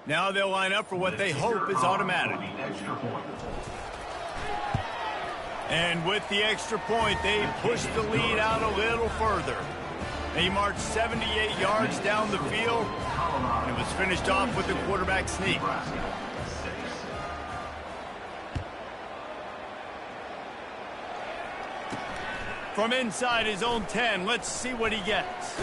Now they'll line up for what they hope is automatic. And with the extra point, they push the lead out a little further. They marched 78 yards down the field, and it was finished off with the quarterback sneak. From inside his own 10, let's see what he gets.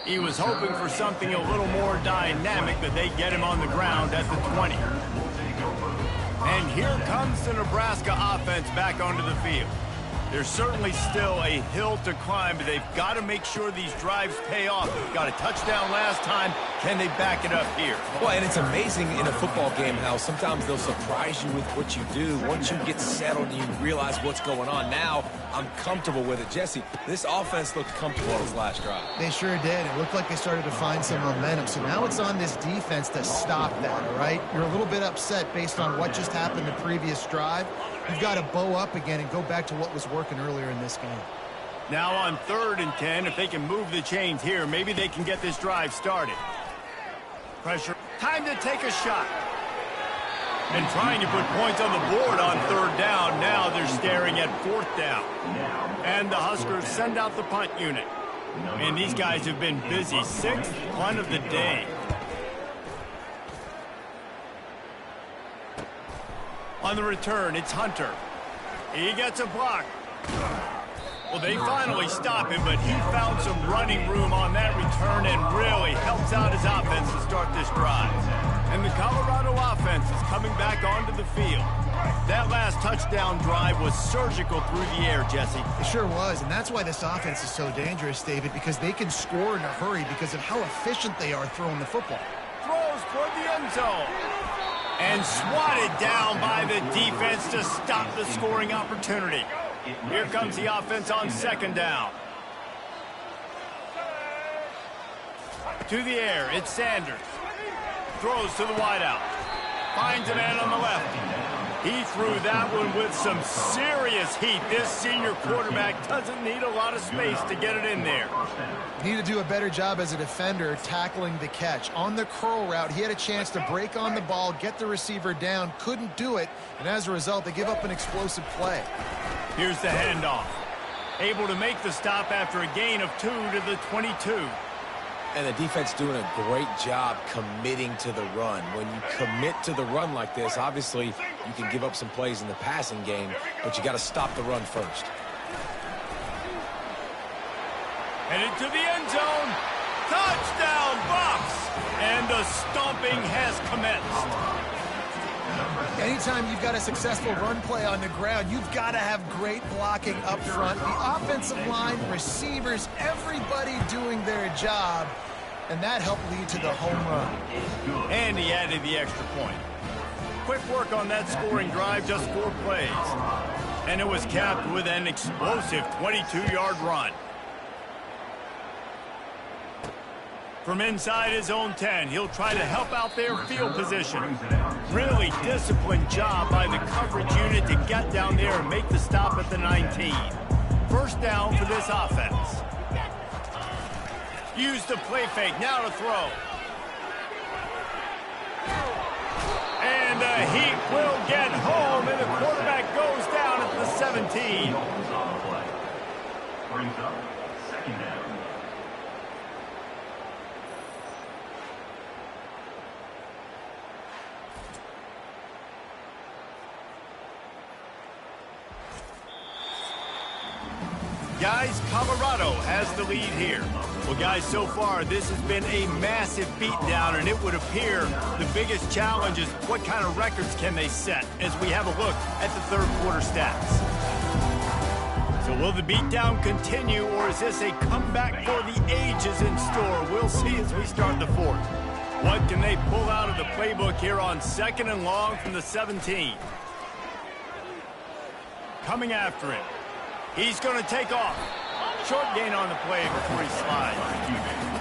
He was hoping for something a little more dynamic, but they get him on the ground at the 20. And here comes the Nebraska offense back onto the field. There's certainly still a hill to climb, but they've got to make sure these drives pay off. Got a touchdown last time. Can they back it up here? Well, and it's amazing in a football game how sometimes they'll surprise you with what you do. Once you get settled and you realize what's going on, now I'm comfortable with it. Jesse, this offense looked comfortable on this last drive. They sure did. It looked like they started to find some momentum. So now it's on this defense to stop that, all right? You're a little bit upset based on what just happened the previous drive. You've got to bow up again and go back to what was working earlier in this game. Now on 3rd and 10, if they can move the chains here, maybe they can get this drive started. Pressure. Time to take a shot. And trying to put points on the board on 3rd down. Now they're staring at 4th down. And the Huskers send out the punt unit. And these guys have been busy. 6th punt of the day. On the return, it's Hunter. He gets a block. Well, they finally stop him, but he found some running room on that return and really helps out his offense to start this drive. And the Colorado offense is coming back onto the field. That last touchdown drive was surgical through the air, Jesse. It sure was, and that's why this offense is so dangerous, David, because they can score in a hurry because of how efficient they are throwing the football. Throws toward the end zone. And swatted down by the defense to stop the scoring opportunity. Here comes the offense on 2nd down. To the air, it's Sanders. Throws to the wideout. Finds a man on the left. He threw that one with some serious heat. This senior quarterback doesn't need a lot of space to get it in there. Need to do a better job as a defender tackling the catch. On the curl route, he had a chance to break on the ball, get the receiver down, couldn't do it, and as a result, they give up an explosive play. Here's the handoff. Able to make the stop after a gain of 2 to the 22. And the defense doing a great job committing to the run. When you commit to the run like this, obviously you can give up some plays in the passing game, but you got to stop the run first. Headed to the end zone. Touchdown, Buffs! And the stomping has commenced. Anytime you've got a successful run play on the ground, you've got to have great blocking up front. The offensive line, receivers, everybody doing their job. And that helped lead to the home run. And he added the extra point. Quick work on that scoring drive, just 4 plays. And it was capped with an explosive 22-yard run. From inside his own 10, he'll try to help out their field position. Really disciplined job by the coverage unit to get down there and make the stop at the 19. 1st down for this offense. Use the play fake, now to throw. And the heat will get home, and the quarterback goes down at the 17. Brings up 2nd down. Guys, Colorado has the lead here. Well, guys, so far, this has been a massive beatdown, and it would appear the biggest challenge is what kind of records can they set as we have a look at the 3rd quarter stats. So will the beatdown continue, or is this a comeback for the ages in store? We'll see as we start the 4th. What can they pull out of the playbook here on 2nd and long from the 17? Coming after him. He's going to take off. Short gain on the play before he slides.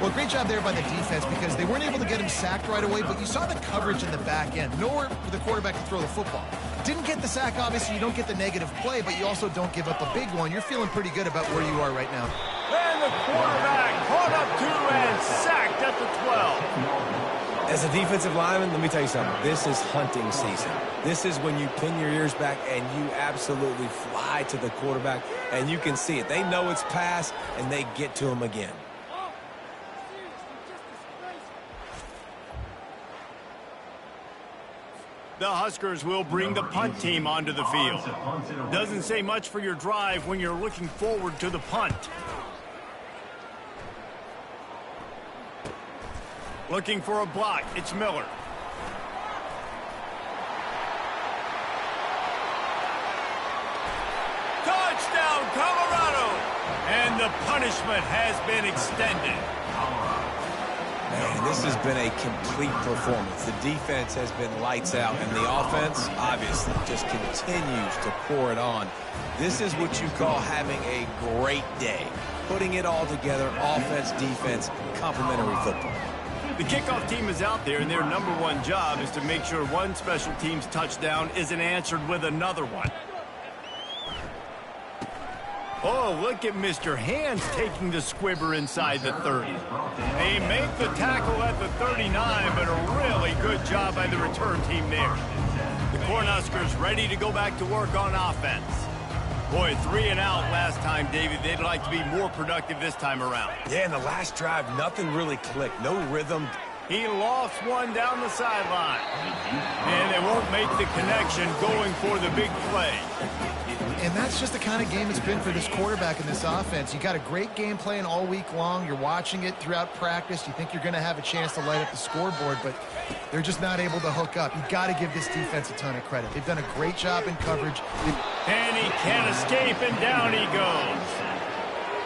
Well, great job there by the defense because they weren't able to get him sacked right away, but you saw the coverage in the back end. Nowhere for the quarterback to throw the football. Didn't get the sack, obviously. You don't get the negative play, but you also don't give up a big one. You're feeling pretty good about where you are right now. And the quarterback caught up to and sacked at the 12. As a defensive lineman, let me tell you something. This is hunting season. This is when you pin your ears back and you absolutely fly to the quarterback, and you can see it. They know it's pass, and they get to him again. The Huskers will bring the punt team onto the field. Doesn't say much for your drive when you're looking forward to the punt. Looking for a block. It's Miller. Touchdown, Colorado! And the punishment has been extended. Man, this has been a complete performance. The defense has been lights out, and the offense, obviously, just continues to pour it on. This is what you call having a great day. Putting it all together, offense, defense, complementary football. The kickoff team is out there, and their number one job is to make sure one special team's touchdown isn't answered with another one. Oh, look at Mr. Hands taking the squibber inside the 30. They make the tackle at the 39, but a really good job by the return team there. The Cornhuskers ready to go back to work on offense. Boy, 3 and out last time, David. They'd like to be more productive this time around. Yeah, in the last drive, nothing really clicked. No rhythm. He lost one down the sideline. And they won't make the connection going for the big play. And that's just the kind of game it's been for this quarterback in this offense. You got a great game plan all week long. You're watching it throughout practice. You think you're going to have a chance to light up the scoreboard, but they're just not able to hook up. You've got to give this defense a ton of credit. They've done a great job in coverage. And he can't escape, and down he goes.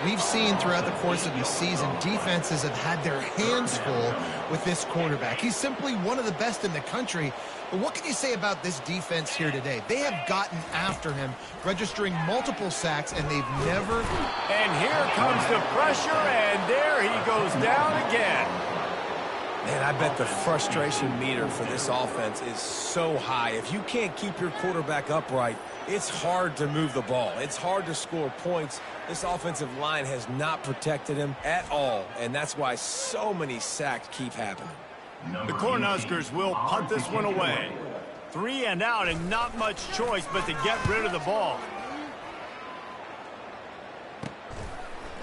We've seen throughout the course of the season, defenses have had their hands full with this quarterback. He's simply one of the best in the country. But what can you say about this defense here today? They have gotten after him, registering multiple sacks, and they've never... And here comes the pressure, and there he goes down again. Man, I bet the frustration meter for this offense is so high. If you can't keep your quarterback upright, it's hard to move the ball. It's hard to score points. This offensive line has not protected him at all, and that's why so many sacks keep happening. The Cornhuskers will punt this one away. 3 and out, and not much choice but to get rid of the ball.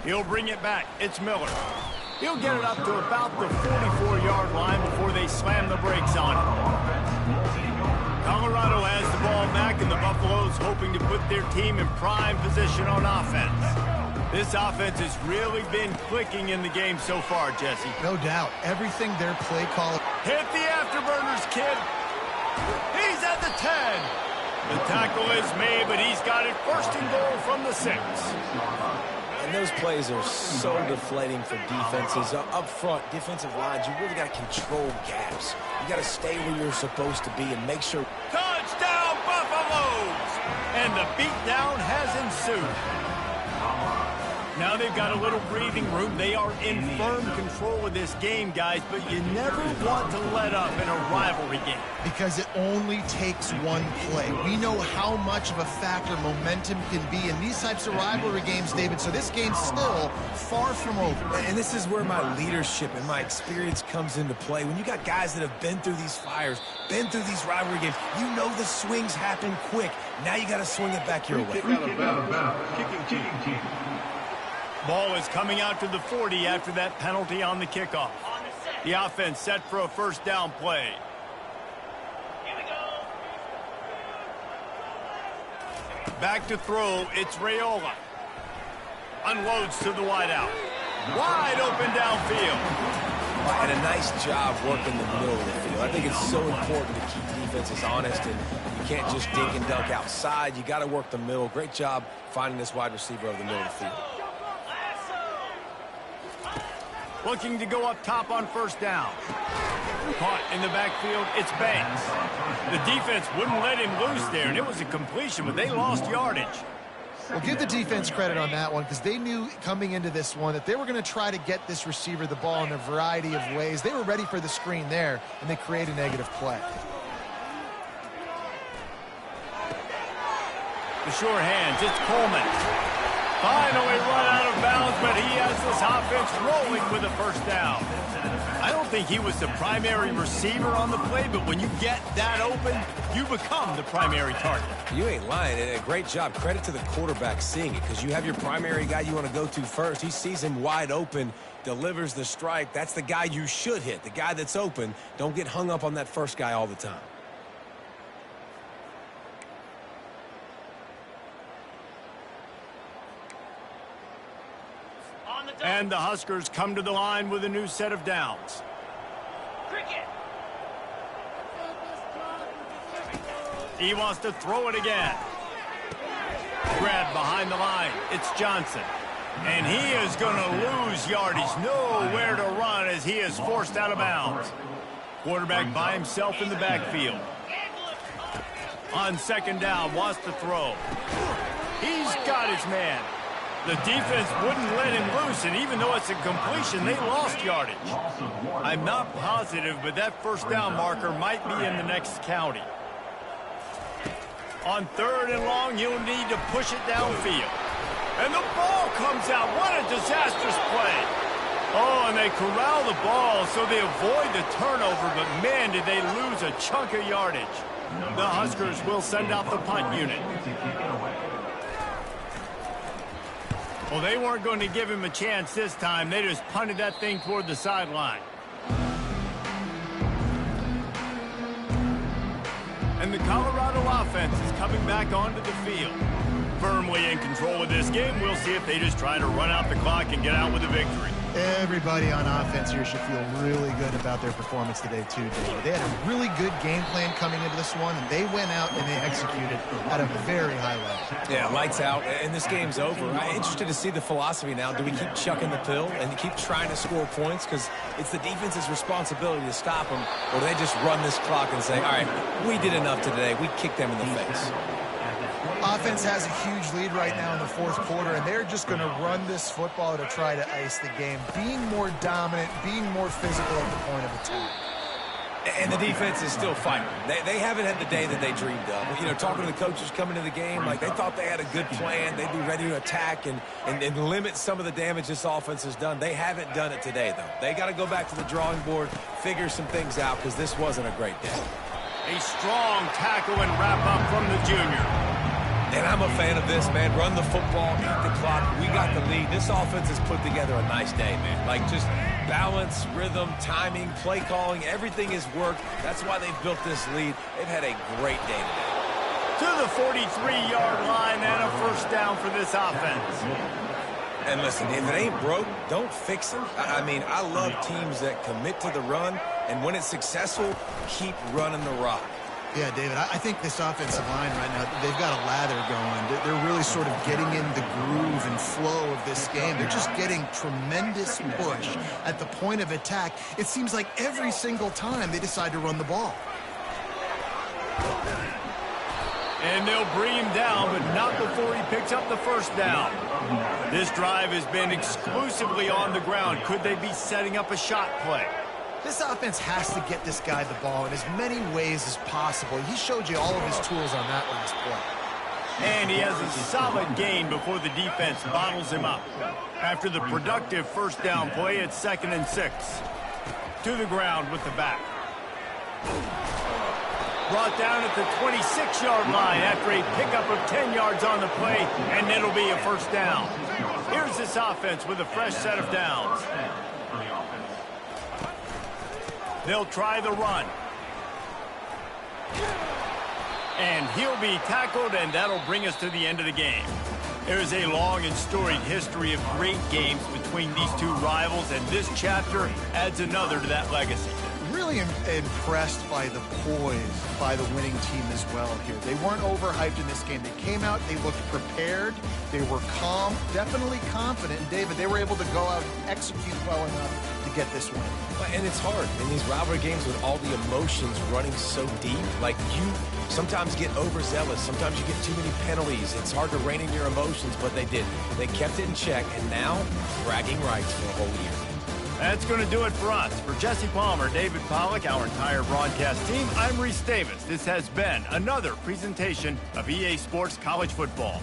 He'll bring it back. It's Miller. He'll get it up to about the 44-yard line before they slam the brakes on it. Colorado has the ball back, and the Buffaloes hoping to put their team in prime position on offense. This offense has really been clicking in the game so far, Jesse. No doubt. Everything their play call... Hit the afterburners, kid. He's at the 10. The tackle is made, but he's got it first and goal from the 6. And those plays are so deflating for defenses. Up front, defensive lines, you really got to control gaps. You got to stay where you're supposed to be and make sure... Touchdown, Buffaloes! And the beatdown has ensued. Now they've got a little breathing room. They are in firm control of this game, guys, but you never want to let up in a rivalry game. Because it only takes one play. We know how much of a factor momentum can be in these types of rivalry games, David, so this game's still far from over. And this is where my leadership and my experience comes into play. When you got guys that have been through these fires, been through these rivalry games, you know the swings happen quick. Now you got to swing it back your way. Ball is coming out to the 40 after that penalty on the kickoff. The offense set for a first down play. Back to throw, it's Raiola. Unloads to the wideout. Wide open downfield. And a nice job working the middle of the field. I think it's so important to keep defenses honest, and you can't just dink and dunk outside. You got to work the middle. Great job finding this wide receiver over the middle of the field. Looking to go up top on first down. Caught in the backfield, it's Banks. The defense wouldn't let him loose there, and it was a completion, but they lost yardage. Well, give the defense credit on that one because they knew coming into this one that they were going to try to get this receiver the ball in a variety of ways. They were ready for the screen there, and they create a negative play. The sure hands, it's Coleman. Finally run out of bounds, but he has this offense rolling with a first down. I I don't think he was the primary receiver on the play, but when you get that open, you become the primary target. You ain't lying, and a great job. Credit to the quarterback seeing it, because you have your primary guy you want to go to first. He sees him wide open, delivers the strike. That's the guy you should hit, the guy that's open. Don't get hung up on that first guy all the time. And the Huskers come to the line with a new set of downs. He wants to throw it again. Grabbed behind the line. It's Johnson. And he is going to lose yardage. Nowhere to run as he is forced out of bounds. Quarterback by himself in the backfield. On second down, wants to throw. He's got his man. The defense wouldn't let him loose, and even though it's a completion, they lost yardage. I'm not positive, but that first down marker might be in the next county. On third and long, you'll need to push it downfield. And the ball comes out. What a disastrous play. Oh, and they corral the ball, so they avoid the turnover, but man, did they lose a chunk of yardage. The Huskers will send out the punt unit. Well, they weren't going to give him a chance this time. They just punted that thing toward the sideline. And the Colorado offense is coming back onto the field. Firmly in control of this game. We'll see if they just try to run out the clock and get out with a victory. Everybody on offense here should feel really good about their performance today, too, David. They had a really good game plan coming into this one, and they went out and they executed at a very high level. Yeah, lights out, and this game's over. I'm interested to see the philosophy now. Do we keep chucking the pill and keep trying to score points? Because it's the defense's responsibility to stop them, or do they just run this clock and say, all right, we did enough today. We kicked them in the face. Offense has a huge lead right now in the fourth quarter, and they're just going to run this football to try to ice the game, being more dominant, being more physical at the point of attack. And the defense is still fighting. They haven't had the day that they dreamed of. You know, talking to the coaches coming into the game, like they thought they had a good plan. They'd be ready to attack and limit some of the damage this offense has done. They haven't done it today, though. They got to go back to the drawing board, figure some things out, because this wasn't a great day. A strong tackle and wrap up from the junior. And I'm a fan of this, man. Run the football, eat the clock. We got the lead. This offense has put together a nice day, man. Like, just balance, rhythm, timing, play calling, everything has worked. That's why they've built this lead. They've had a great day today. To the 43-yard line and a first down for this offense. And listen, if it ain't broke, don't fix it. I mean, I love teams that commit to the run, and when it's successful, keep running the rock. Yeah, David, I think this offensive line right now, they've got a lather going. They're really sort of getting in the groove and flow of this game. They're just getting tremendous push at the point of attack. It seems like every single time they decide to run the ball. And they'll bring him down, but not before he picks up the first down. This drive has been exclusively on the ground. Could they be setting up a shot play? This offense has to get this guy the ball in as many ways as possible. He showed you all of his tools on that last play. And he has a solid gain before the defense bottles him up. After the productive first down play, it's 2nd and 6. To the ground with the back. Brought down at the 26-yard line after a pickup of 10 yards on the play, and it'll be a first down. Here's this offense with a fresh set of downs. They'll try the run. And he'll be tackled, and that'll bring us to the end of the game. There's a long and storied history of great games between these two rivals, and this chapter adds another to that legacy. Really impressed by the poise by the winning team as well here. They weren't overhyped in this game. They came out, they looked prepared, they were calm, definitely confident. And David, they were able to go out and execute well enough to get this win. And it's hard in these rivalry games with all the emotions running so deep. Like, you sometimes get overzealous. Sometimes you get too many penalties. It's hard to rein in your emotions, but they didn't. They kept it in check, and now bragging rights for a whole year. That's going to do it for us. For Jesse Palmer, David Pollack, our entire broadcast team, I'm Reese Davis. This has been another presentation of EA Sports College Football.